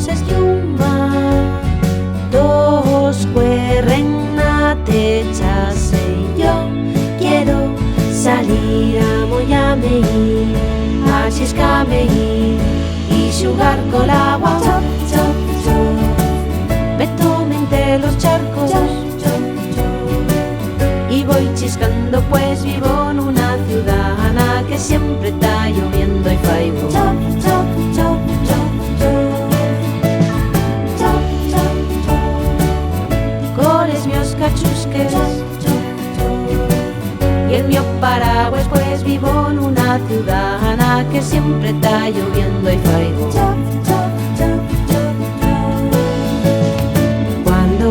es lluma, todos cuerren na techa, y yo quiero salir a mollame a chiscame y xugar col agua. Chop, chop, chop. Métome entre los charcos y voy chiscando, pues vivo en una ciudad na que siempre está lloviendo y faigo. Chop, chop, chop, chop, chop. Chop, chop, chop. Coles mios cachusques y el mío paraguas, pues vivo en una ciudad na que siempre está lloviendo y faigo. Chop, chop, chop, chop, chop. Cuando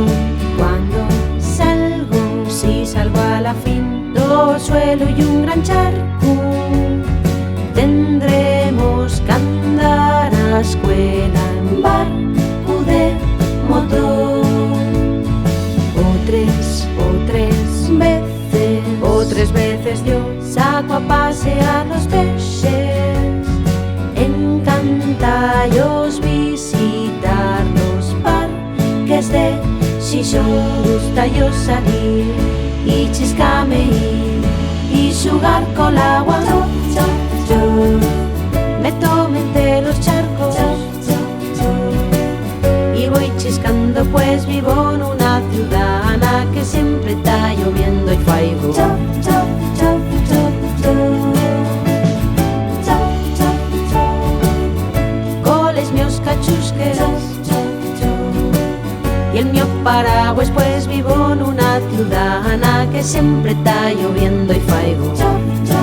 salgo, si salgo a la fin do suelo y un gran charco, tendremos que andar a escuela en barco de motor. O tres veces yo saco a pasear los peces. Encantallos visitar los parques de Xixón. Gusta yo salir y chiscame y xugar col agua. Chop, chop, chop. Me tomo entre los charcos y voy chiscando, pues vivo en una ciudad na que siempre está lloviendo y faigo. Chop, chop, chop, chop, chop. Chop, chop, chop. Coles mios cachusques y el mío paraguas, pues vivo en una ciudad na que siempre está lloviendo y faigo. Chop, chop.